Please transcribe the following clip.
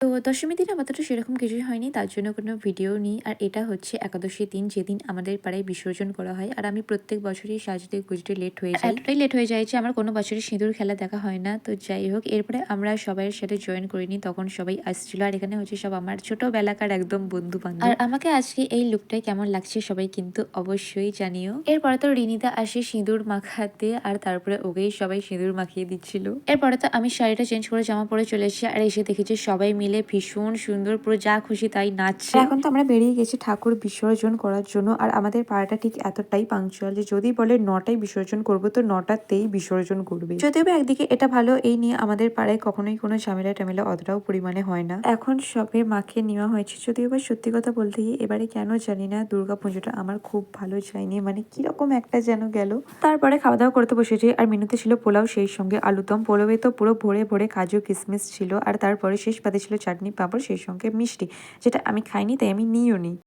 তো দশমীর দিন আপাতত সেরকম কিছুই হয়নি। তার জন্য কোনো ভিডিও নেই। আর এটা হচ্ছে একাদশীর দিন, যেদিন আমাদের পাড়ায় বিসর্জন করা হয়। আর আমি প্রত্যেক বছরই সাজতে গুজতে লেট হয়ে যাই। এতটাই লেট হয়ে যায় যে আমার কোনো বছরই সিঁদুর খেলা দেখা হয় না। তো যাই হোক, এরপরে আমরা সবাইয়ের সাথে জয়েন করিনি। তখন সবাই আসছিল। আর এখানে হচ্ছে সব আমার ছোটবেলাকার একদম বন্ধু-বান্ধব। আর আমাকে আজকে এই লুকটাই কেমন লাগছে সবাই কিন্তু অবশ্যই জানিও। এরপরে তো রিনিদা আসে সিঁদুর মাখাতে, আর তারপরে ওকেই সবাই সিঁদুর মাখিয়ে দিচ্ছিল। এরপরে তো আমি শাড়িটা চেঞ্জ করে জামা পরে চলে এসেছি। আর এসে দেখেছি সবাই মিলে ভীষণ সুন্দর পুরো যা খুশি তাই নাচছে। আর এখন তো আমরা বেরিয়ে গেছি ঠাকুর বিসর্জন করার জন্য। আর আমাদের পাড়াটা ঠিক এতটাই পাংচুয়াল যে যদি বলে ৯টায় বিসর্জন করবো তো ৯টাতেই বিসর্জন করবে। যদিও বা একদিকে এটা ভালো, এই নিয়ে আমাদের পাড়ায় কখনোই কোনো ঝামেলা টামেলা অতটাও পরিমাণে হয় না। এখন সবে মাকে নেওয়া হয়েছে। যদিও বা সত্যি কথা বলতে গিয়ে এবারে কেন জানি না দুর্গাপুজোটা আমার খুব ভালো যায়নি, মানে কিরকম একটা যেন গেল। তারপরে খাওয়া দাওয়া করতে বসেছি। আর মেনুতে ছিল পোলাও, সেই সঙ্গে আলুদম। পোলাওয়ে তো পুরো ভরে ভরে কাজু কিশমিশ ছিল। আর তারপরে শেষ পাতে ছিল চাটনি পাঁপড়, সেই সঙ্গে মিষ্টি, যেটা আমি খাইনি তাই আমি নিইও নি।